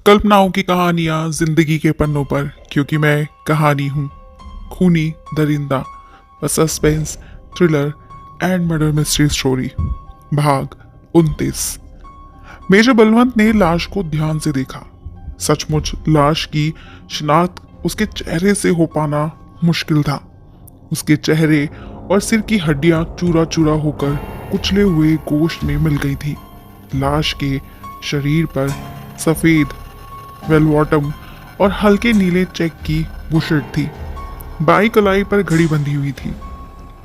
कल्पनाओं की कहानियां जिंदगी के पन्नों पर, क्योंकि मैं कहानी हूँ। खूनी दरिंदा, a suspense thriller and murder mystery story. भाग 29। मेजर बलवंत ने लाश को ध्यान से देखा। सचमुच लाश की शिनाख्त उसके चेहरे से हो पाना मुश्किल था। उसके चेहरे और सिर की हड्डियां चूरा चूरा होकर कुचले हुए गोश्त में मिल गई थी। लाश के शरीर पर सफेद वेल बॉटम और हल्के नीले चेक की बुशर्ट थी। बाई कलाई पर घड़ी बंधी हुई थी।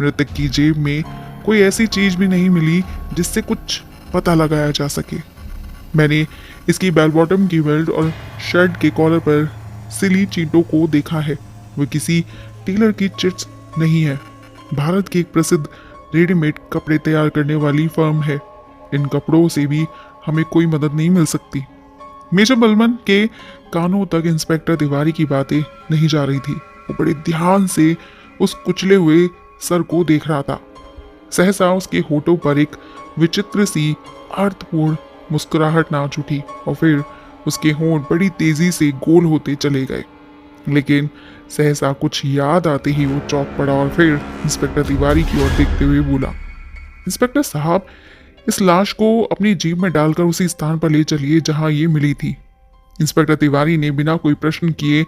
मृतक की जेब में कोई ऐसी चीज भी नहीं मिली जिससे कुछ पता लगाया जा सके। मैंने इसकी बेल बॉटम की बेल्ट और शर्ट के कॉलर पर सिली चींटों को देखा है। वो किसी टेलर की चिट्स नहीं है। भारत की एक प्रसिद्ध रेडीमेड कपड़े तैयार करने वाली फर्म है। इन कपड़ों से भी हमें कोई मदद नहीं मिल सकती। मेजर बलवंत के कानों तक इंस्पेक्टर तिवारी की बातें नहीं जा रही थी। वो बड़े ध्यान से उस कुचले हुए सर को देख रहा था। सहसा उसके होठों पर एक विचित्र सी अर्थपूर्ण मुस्कुराहट नाच उठी और फिर उसके होंठ बड़ी तेजी से गोल होते चले गए। लेकिन सहसा कुछ याद आते ही वो चौंक पड़ा और फिर इंस्पेक्टर तिवारी की ओर देखते हुए बोला, इंस्पेक्टर साहब, इस लाश को अपनी जीप में डालकर उसी स्थान पर ले चलिए जहां ये मिली थी। इंस्पेक्टर तिवारी ने बिना कोई प्रश्न किए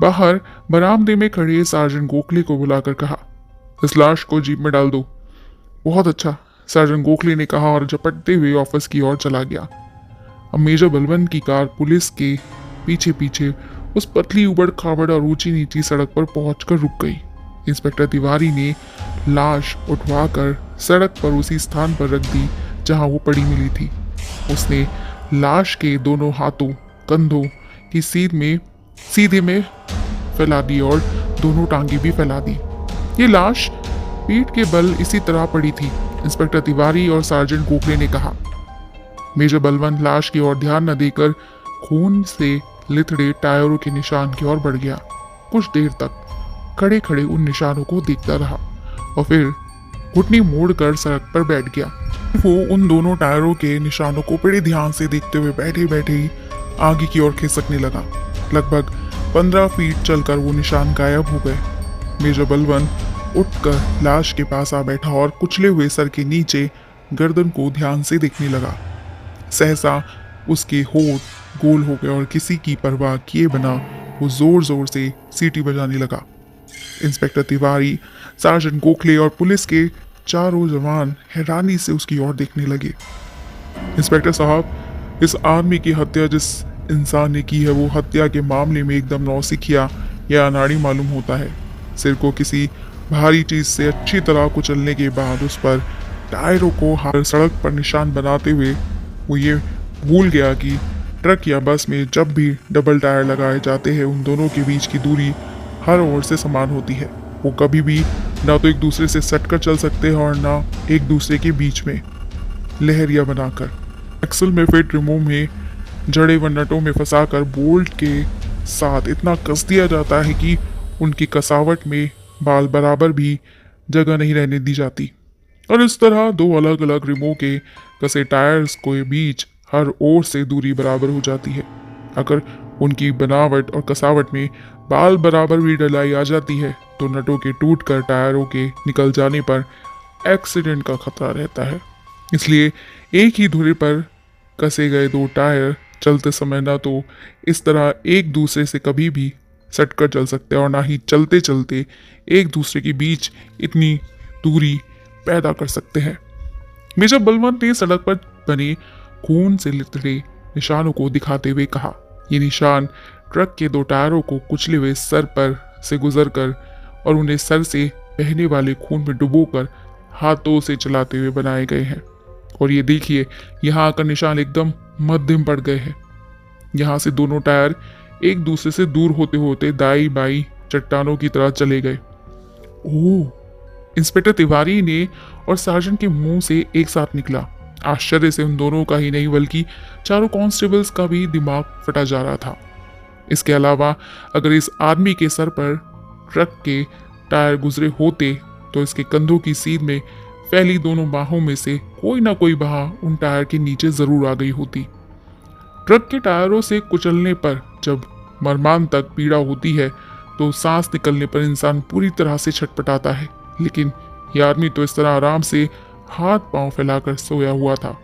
बाहर बरामदे में खड़े सार्जेंट गोखले को बुलाकर कहा, इस लाश को जीप में डाल दो। बहुत अच्छा, सार्जेंट गोखले ने कहा और झपटते हुए ऑफिस की ओर चला गया। अब मेजर बलवंत की कार पुलिस के पीछे पीछे उस पतली उबड़ खाबड़ और ऊंची नीची सड़क पर पहुंचकर रुक गई। इंस्पेक्टर तिवारी ने लाश उठवाकर सड़क पर उसी स्थान पर रख दी जहां वो पड़ी मिली थी। उसने लाश के दोनों हाथों कंधों की सीधे में फैला दी और दोनों टांगे भी फैला दी। ये लाश पीठ के बल इसी तरह पड़ी थी, इंस्पेक्टर तिवारी और सार्जेंट गोखले ने कहा। मेजर बलवंत लाश की ओर ध्यान न देकर खून से लिथड़े टायरों के निशान की ओर बढ़ गया। कुछ देर तक खड़े खड़े उन निशानों को देखता रहा और फिर घुटनी मोड़कर सड़क पर बैठ गया। वो उन दोनों टायरों के निशानों को बड़े ध्यान से देखते हुए बैठे बैठे ही आगे की ओर खिसकने लगा। लगभग 15 फीट चलकर वो निशान गायब हो गए। मेजर बलवंत उठकर लाश के पास आ बैठा और कुचले हुए सर के नीचे गर्दन को ध्यान से देखने लगा। सहसा उसके होठ गोल हो गए और किसी की परवाह किए बिना वो जोर जोर से सीटी बजाने लगा। इंस्पेक्टर तिवारी, सार्जेंट गोखले और पुलिस के चारों जवान हैरानी से उसकी ओर देखने लगे। इंस्पेक्टर साहब, इस आदमी की हत्या जिस इंसान ने की है वो हत्या के मामले में एकदम नौसिखिया या अनाड़ी मालूम होता है। सिर को किसी भारी चीज से अच्छी तरह कुचलने के बाद उस पर टायरों को हर सड़क पर निशान बनाते हुए वो ये भूल गया कि ट्रक या बस में जब भी डबल टायर लगाए जाते हैं उन दोनों के बीच की दूरी हर ओर से समान होती है। वो कभी भी ना तो एक दूसरे से सटकर चल सकते हैं और ना एक दूसरे के बीच में लहरिया बनाकर। एक्सल में फिट रिमो में जड़े व नटों में फंसाकर बोल्ट के साथ इतना कस दिया जाता है कि उनकी कसावट में बाल बराबर भी जगह नहीं रहने दी जाती। और इस तरह दो अलग अलग रिमो के कसे टायर्स के बीच हर ओर से दूरी बराबर हो जाती है। अगर उनकी बनावट और कसावट में बाल बराबर भी डलाई आ जाती है तो नटों के टूटकर टायरों के निकल जाने पर एक्सीडेंट का खतरा रहता है। इसलिए एक ही धुरे पर कसे गए दो टायर चलते समय ना तो इस तरह एक दूसरे से कभी भी सटकर चल सकते और ना ही चलते चलते एक दूसरे के बीच इतनी दूरी पैदा कर सकते हैं। मेजर बलवंत ने सड़क पर बने खून से लिथड़े निशानों को दिखाते हुए कहा, ये निशान ट्रक के दो टायरों को कुचले हुए सर पर से गुजरकर और उन्हें सर से बहने वाले खून में डुबोकर हाथों से चलाते हुए बनाए गए हैं। और ये देखिए, यहाँ आकर निशान एकदम मध्यम पड़ गए हैं। यहाँ से दोनों टायर एक दूसरे से दूर होते होते दाई बाई चट्टानों की तरह चले गए। ओह! इंस्पेक्टर तिवारी ने और सार्जेंट के मुंह से एक साथ निकला। आश्चर्य से उन दोनों का ही नहीं बल्कि चारों कांस्टेबल्स का भी दिमाग फटा जा रहा था। इसके अलावा अगर इस आदमी के सर पर ट्रक के टायर गुजरे होते तो इसके कंधों की सीध में फैली दोनों बाहों में से कोई ना कोई बाह उन टायर के नीचे जरूर आ गई होती। ट्रक के टायरों से कुचलने पर जब मर्मांतक पीड़ा होती है तो सांस निकलने पर इंसान पूरी तरह से छटपटाता है, लेकिन ये आदमी तो इस तरह आराम से हाथ पांव फैलाकर सोया हुआ था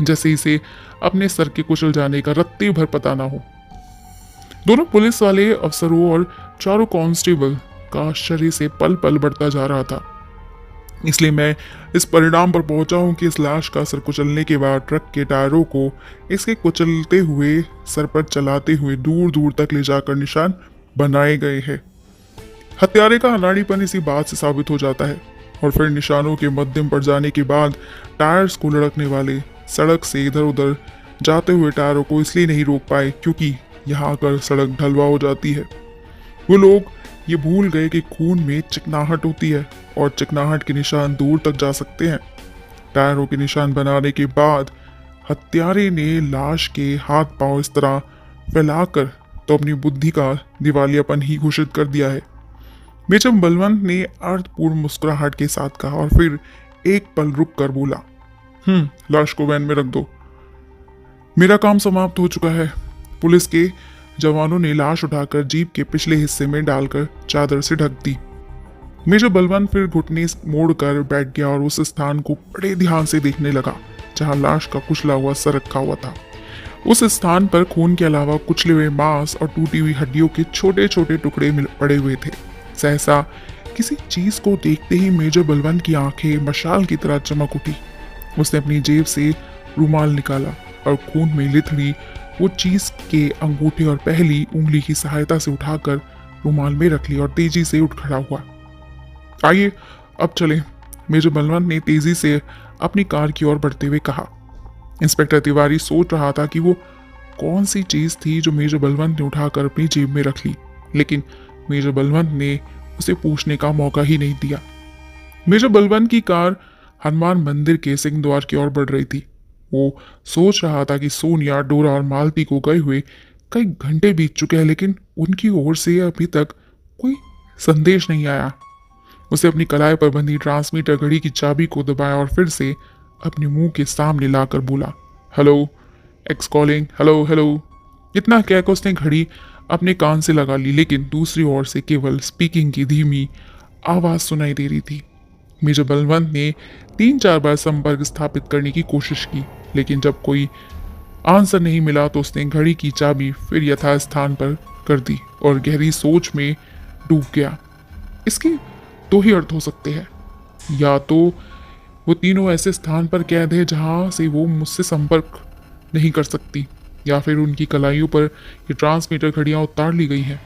जैसे इसे अपने सर के कुचल जाने का रत्ते भर पता ना हो। दोनों पुलिस वाले अफसरों और चारों कांस्टेबल का आश्चर्य से पल पल बढ़ता जा रहा था। इसलिए मैं इस परिणाम पर पहुंचा हूं कि इस लाश का सर कुचलने के बाद ट्रक के टायरों को इसके कुचलते हुए सर पर चलाते हुए दूर दूर तक ले जाकर निशान बनाए गए हैं। हत्यारे का अनाड़ीपन इसी बात से साबित हो जाता है। और फिर निशानों के मध्यम पर जाने के बाद टायर्स को लड़कने वाले सड़क से इधर उधर जाते हुए टायरों को इसलिए नहीं रोक पाए क्योंकि यहाँ आकर सड़क ढलवा हो जाती है। वो लोग ये भूल गए कि खून में चिकनाहट होती है और चिकनाहट के निशान दूर तक जा सकते हैं। टायरों के निशान बनाने के बाद हत्यारे ने लाश के हाथ पांव इस तरह फैलाकर तो अपनी बुद्धि का दिवालियापन ही घोषित कर दिया है। मेजर बलवंत ने अर्थपूर्ण मुस्कुराहट के साथ कहा और फिर एक पल रुक कर बोला, लाश को वैन में रख दो, मेरा काम समाप्त हो चुका है। पुलिस के जवानों ने लाश उठाकर जीप के पिछले हिस्से में डालकर चादर से ढक दी। मेजर बलवंत फिर घुटने मोड़कर बैठ गया और उस स्थान को बड़े ध्यान से देखने लगा जहां लाश का कुचला हुआ सर रखा हुआ था। उस स्थान पर खून के अलावा कुचले हुए मांस और टूटी हुई हड्डियों के छोटे छोटे टुकड़े पड़े हुए थे। सहसा किसी चीज को देखते ही मेजर बलवंत की आंखें मशाल की तरह चमक उठी। उसने अपनी जेब से रुमाल निकाला और खून में लिथड़ी वो चीज के अंगूठे और पहली उंगली की सहायता से उठाकर रुमाल में रख ली और तेजी से उठ खड़ा हुआ। आइए अब चलें, मेजर बलवंत ने तेजी से अपनी कार की ओर बढ़ते हुए कहा। इंस्पेक्टर तिवारी सोच रहा था कि वो कौन सी चीज थी जो मेजर बलवंत ने उठाकर अपनी जेब में रख ली, लेकिन मेजर बलवंत ने उसे पूछने का मौका ही नहीं दिया। मेजर बलवंत की कार हनुमान मंदिर के सिंह द्वार की ओर बढ़ रही थी। वो सोच रहा था कि सोनिया, डोरा और मालती को गए हुए कई घंटे बीत चुके हैं, लेकिन उनकी ओर से अभी तक कोई संदेश नहीं आया। उसे अपनी कलाई पर बंधी ट्रांसमीटर घड़ी की चाबी को दबाया और फिर से अपने मुंह के सामने लाकर बोला, hello, x calling, hello hello. इतना कहकर उसने घड़ी अपने कान से लगा ली, लेकिन दूसरी ओर से केवल स्पीकिंग की धीमी आवाज सुनाई दे रही थी। मेजर बलवंत ने 3-4 बार संपर्क स्थापित करने की कोशिश की, लेकिन जब कोई आंसर नहीं मिला तो उसने घड़ी की चाबी फिर यथास्थान पर कर दी और गहरी सोच में डूब गया। इसके दो ही अर्थ हो सकते हैं, या तो वो तीनों ऐसे स्थान पर कैद है जहां से वो मुझसे संपर्क नहीं कर सकती, या फिर उनकी कलाइयों पर ये ट्रांसमीटर घड़ियां उतार ली गई हैं।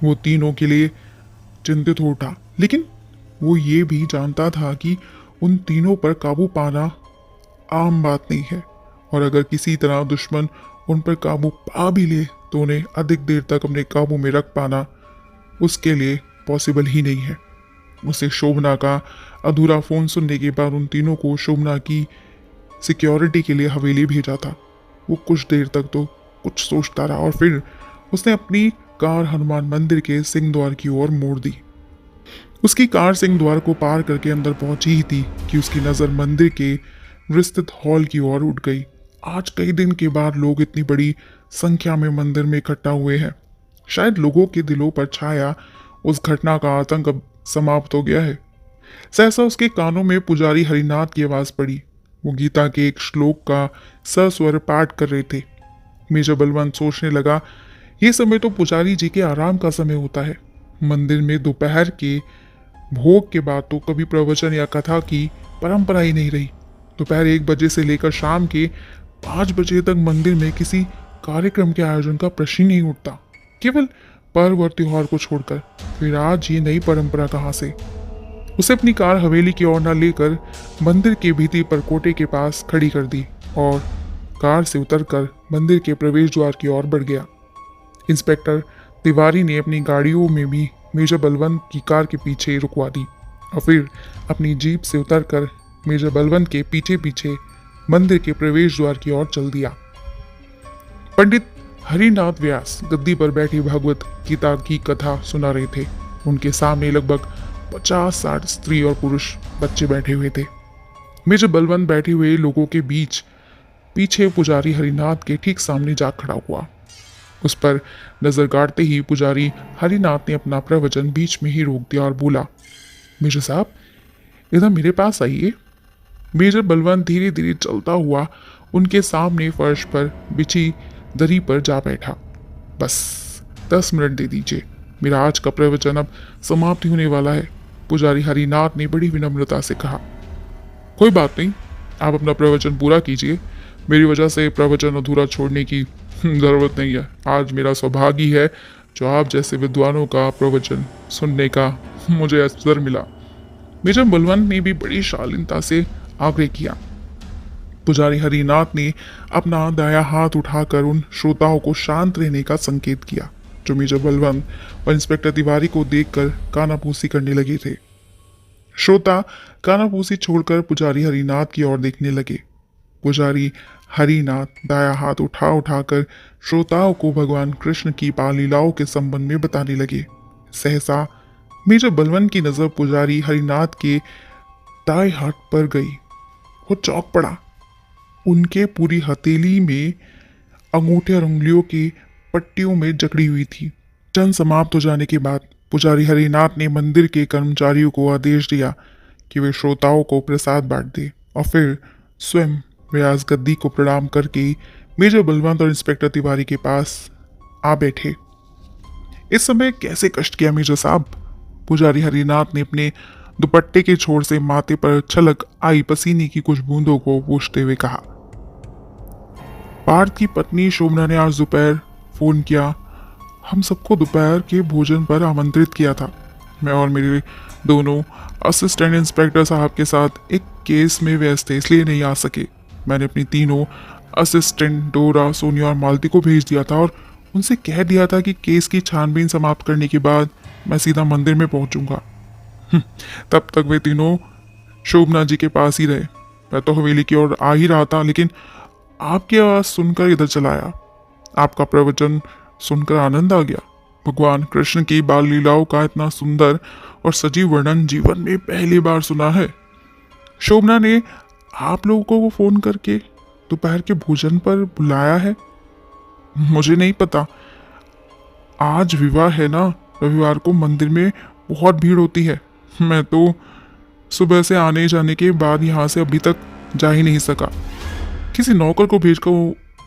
वो तीनों के लिए चिंतित हो उठा, लेकिन वो ये भी जानता था कि उन तीनों पर काबू पाना आम बात नहीं है, और अगर किसी तरह दुश्मन उन पर काबू पा भी ले तो उन्हें अधिक देर तक अपने काबू में रख पाना उसके लिए पॉसिबल ही नहीं है। उसे शोभना का अधूरा फोन सुनने के बाद उन तीनों को शोभना की सिक्योरिटी के लिए हवेली भेजा था। वो कुछ देर तक तो कुछ सोचता रहा और फिर उसने अपनी कार हनुमान मंदिर के सिंह द्वार की ओर मोड़ दी। उसकी कार सिंह द्वार को पार करके अंदर पहुंची ही थी कि उसकी नज़र मंदिर के विस्तृत हॉल की ओर उठ गई। आज कई दिन के बाद लोग इतनी बड़ी संख्या में मंदिर में इकट्ठा हुए हैं। शायद लोगों के दिलों पर छाया उस घटना का आतंक अब समाप्त हो गया है। सहसा उसके कानों में पुजारी हरिनाथ की आवाज पड़ी। वो गीता के एक श्लोक का सस्वर पाठ कर रहे थे। मेजर बलवंत सोचने लगा, ये समय तो पुजारी जी के आराम का समय होता है। मंदिर में दोपहर के भोग के बाद तो कभी प्रवचन या कथा की परंपरा ही नहीं रही। दोपहर 1 बजे से लेकर शाम के 5 बजे तक मंदिर में किसी कार्यक्रम के आयोजन का प्रश्न ही नहीं उठता, केवल पर्व और त्योहार को छोड़कर। फिर आज ये नई परंपरा कहाँ से? उसे अपनी कार हवेली की ओर न लेकर मंदिर के भीति पर कोटे के पास खड़ी कर दी और कार से उतरकर मंदिर के प्रवेश द्वार की ओर बढ़ गया। इंस्पेक्टर तिवारी ने अपनी गाड़ियों में भी मेजर बलवंत की कार के पीछे रुकवा दी और फिर अपनी जीप से उतरकर मेजर बलवंत के पीछे पीछे मंदिर के प्रवेश द्वार की ओर चल दिया। पंडित हरिनाथ व्यास गद्दी पर बैठी भगवत गीता की कथा सुना रहे थे। उनके सामने लगभग 50-60 स्त्री और पुरुष बच्चे बैठे हुए थे। मेजर बलवंत बैठे हुए लोगों के बीच पीछे पुजारी हरिनाथ के ठीक सामने जा खड़ा हुआ। उस पर नजर गाड़ते ही पुजारी हरिनाथ ने अपना प्रवचन बीच में ही रोक दिया और बोला, मेजर साहब इधर मेरे पास आइए। मेजर बलवंत धीरे धीरे चलता हुआ उनके सामने फर्श पर बिछी दरी पर जा बैठा। बस 10 मिनट दे दीजिए, मेरा आज का प्रवचन अब समाप्ति होने वाला है, पुजारी हरिनाथ ने बड़ी विनम्रता से कहा। कोई बात नहीं, आप अपना प्रवचन पूरा कीजिए, मेरी वजह से प्रवचन अधूरा छोड़ने की जरूरत नहीं है। आज मेरा सौभाग्य है जो आप जैसे विद्वानों का प्रवचन सुनने का मुझे अवसर मिला। मेजर बलवंत ने भी बड़ी शालीनता से आग्रह किया। पुजारी हरिनाथ ने अपना दाया हाथ उठाकर उन श्रोताओं को शांत रहने का संकेत किया जो मेजर बलवंत और इंस्पेक्टर तिवारी को देखकर कानाफूसी करने लगे थे। श्रोता कानाफूसी छोड़कर पुजारी हरिनाथ की ओर देखने लगे। पुजारी हरिनाथ दाया हाथ उठा उठाकर श्रोताओं को भगवान कृष्ण की बाल लीलाओं के संबंध में बताने लगे। सहसा मेजर बलवंत की नजर पुजारी हरिनाथ के दाएं हाथ पर गई। वो चौंक पड़ा। उनके पूरी हथेली में अंगूठे और उंगलियों की पट्टियों में जकड़ी हुई थी। चंद समाप्त हो जाने के बाद पुजारी हरिनाथ ने मंदिर के कर्मचारियों को आदेश दिया कि वे श्रोताओं को प्रसाद बांट दे और फिर स्वयं व्यास गद्दी को प्रणाम करके मेजर बलवंत और इंस्पेक्टर तिवारी के पास आ बैठे। इस समय कैसे कष्ट किया मेजर साहब? पुजारी हरिनाथ ने अपने दुपट्टे के छोर से माथे पर छलक आई पसीने की कुछ बूंदों को पूछते हुए कहा। पार्थ की पत्नी शोभना ने आज दोपहर फोन किया। हम सबको दोपहर के भोजन पर आमंत्रित किया था। मैं और मेरे दोनों असिस्टेंट इंस्पेक्टर साहब के साथ एक केस में व्यस्त थे, इसलिए नहीं आ सके। मैंने अपनी तीनों असिस्टेंट डोरा, सोनिया और मालती को भेज दिया था और उनसे कह दिया था कि केस की छानबीन समाप्त करने के बाद मैं सीधा मंदिर में पहुंचूंगा। तब तक वे तीनों शोभना जी के पास ही रहे। मैं तो हवेली की ओर आ ही रहा था, लेकिन आपकी आवाज सुनकर इधर चला आया। आपका प्रवचन सुनकर आनंद आ गया। भगवान कृष्ण की बाल लीलाओं का इतना सुंदर और सजीव वर्णन जीवन में पहली बार सुना है। शोभना ने आप लोगों को फोन करके दोपहर के भोजन पर बुलाया है? मुझे नहीं पता। आज विवाह है ना, रविवार को मंदिर में बहुत भीड़ होती है। मैं तो सुबह से आने जाने के बाद यहाँ से अभी तक जा ही नहीं सका। किसी नौकर को भेजकर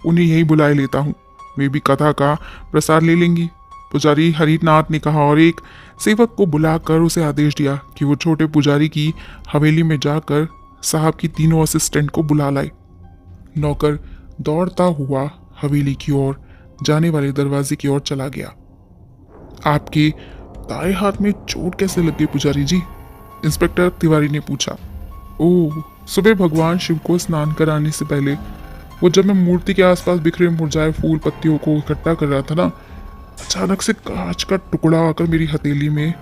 उन्हें यही बुलाए लेता हूँ, वे भी कथा का प्रसार ले लेंगी। पुजारी हरिनाथ ने कहा और एक सेवक को बुलाकर उसे आदेश दिया कि वो छोटे पुजारी की हवेली में जाकर साहब की तीनों असिस्टेंट को बुला लाए। नौकर दौड़ता हुआ हवेली की ओर जाने वाले दरवाजे की ओर चला गया। आपके दाएं हाथ में चोट कैसे लग गई पुजारी जी? इंस्पेक्टर तिवारी ने पूछा। ओह, सुबह भगवान शिव को स्नान कराने से पहले वो जब मैं मूर्ति के आसपास बिखरे मुरझाए फूल पत्तियों को इकट्ठा कर रहा था ना, अचानक से कांच का टुकड़ा आकर मेरी हथेली में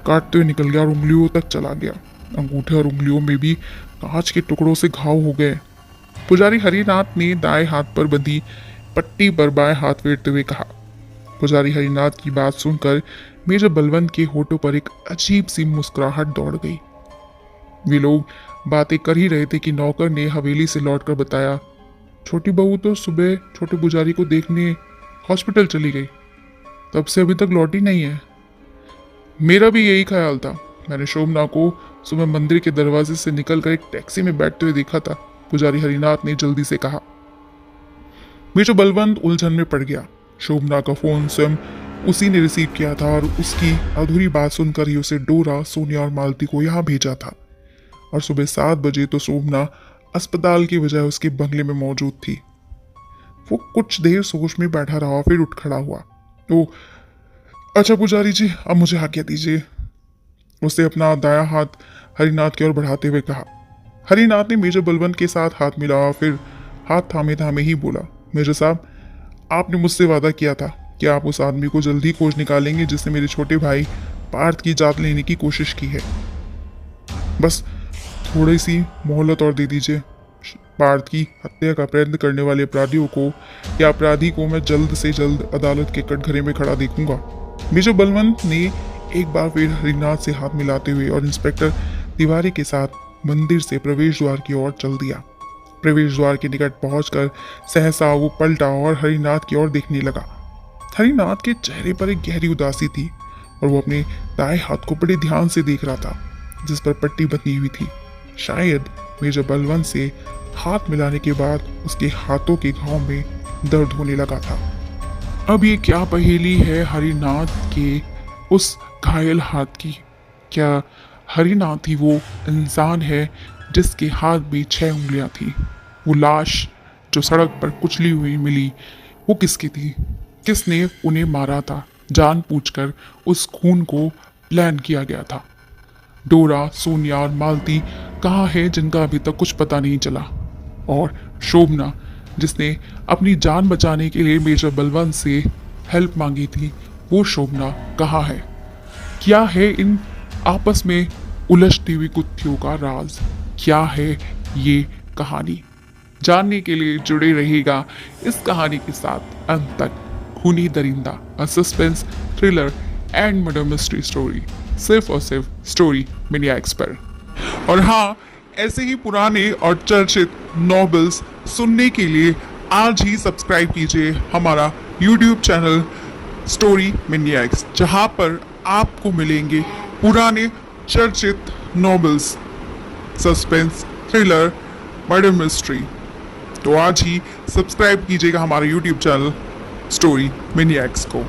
काटते हुए निकल गया और उंगलियों तक चला गया। अंगूठे और उंगलियों में भी कांच के टुकड़ों से घाव हो गए। पुजारी हरिनाथ ने दाएं हाथ पर बंधी पट्टी पर बाएं हाथ फेरते हुए कहा। पुजारी हरिनाथ की बात सुनकर मेजर बलवंत के होठों पर एक अजीब सी मुस्कुराहट दौड़ गई। वे लोग बातें कर ही रहे थे कि नौकर ने हवेली से लौटकर बताया, छोटी बहू तो सुबह छोटे पुजारी को देखने हॉस्पिटल चली गई, तब से अभी तक लौटी नहीं है। मेरा भी यही ख्याल था। मैंने शोभना को सुबह मंदिर के दरवाजे से निकलकर एक टैक्सी में बैठते हुए देखा था, पुजारी हरिनाथ ने जल्दी से कहा। मेजर बलवंत उलझन में पड़ गया। शोभना का फोन स्वयं उसी ने रिसीव किया था और उसकी अधूरी बात सुनकर ही उसे डोरा, सोनिया और मालती को यहाँ भेजा था और सुबह 7 बजे तो शोभना अस्पताल की बजाय उसके बंगले में मौजूद थी। वो कुछ देर सोच में बैठा रहा, फिर उठ खड़ा हुआ। ओ अच्छा पुजारी जी, अब मुझे आज्ञा दीजिए, उसने अपना दाया हाथ हरिनाथ की ओर बढ़ाते हुए कहा। हरिनाथ ने मेजर बलवंत के साथ हाथ मिलाया, फिर हाथ थामे थामे ही बोला, मेजर साहब, आपने मुझसे वादा किया था कि आप उस आदमी को जल्दी खोज निकालेंगे जिसने मेरे छोटे भाई पार्थ की जात लेने की कोशिश की है। बस थोड़ी सी मोहलत और दे दीजिए। पार्थ की हत्या का प्रयत्न करने वाले अपराधियों को या अपराधी को मैं जल्द से जल्द अदालत के कटघरे में खड़ा देखूंगा। मेजर बलवंत ने एक बार फिर हरिनाथ से हाथ मिलाते हुए और इंस्पेक्टर तिवारी के साथ मंदिर से प्रवेश द्वार की ओर चल दिया। प्रवेश द्वार के निकट पहुंचकर सहसा वो पलटा और हरिनाथ की ओर देखने लगा। हरिनाथ के चेहरे पर एक गहरी उदासी थी और वो अपने दाएं हाथ को बड़े ध्यान से देख रहा था, जिस पर पट्टी बंधी हुई थी। शायद मेजर बलवंत से हाथ मिलाने के बाद उसके हाथों के घाव में दर्द होने लगा था। अब ये क्या पहेली है हरिनाथ के उस घायल हाथ की? क्या हरिनाथ ही वो इंसान है जिसके हाथ में 6 उंगलियां थी? वो लाश जो सड़क पर कुचली हुई मिली, वो किसकी थी? किसने उन्हें मारा था? जानबूझकर उस खून को प्लान किया गया था। डोरा, सोनिया और मालती कहाँ है जिनका अभी तक कुछ पता नहीं चला? और शोभना जिसने अपनी जान बचाने के लिए मेजर बलवंत से हेल्प मांगी थी, वो शोभना कहाँ है? क्या है इन आपस में उलझती हुई गुत्थियों का राज? क्या है ये कहानी? जानने के लिए जुड़े रहिएगा इस कहानी के साथ अंत तक। खूनी दरिंदा, a suspense thriller and murder mystery story, सिर्फ और सिर्फ स्टोरी मिनियाक्स पर। और हाँ, ऐसे ही पुराने और चर्चित नॉवेल्स सुनने के लिए आज ही सब्सक्राइब कीजिए हमारा यूट्यूब चैनल स्टोरी मिनियाक्स, जहाँ पर आपको मिलेंगे पुराने चर्चित novels, suspense, thriller, murder mystery. तो आज ही सब्सक्राइब कीजिएगा हमारे यूट्यूब चैनल स्टोरी मिनियाक्स को।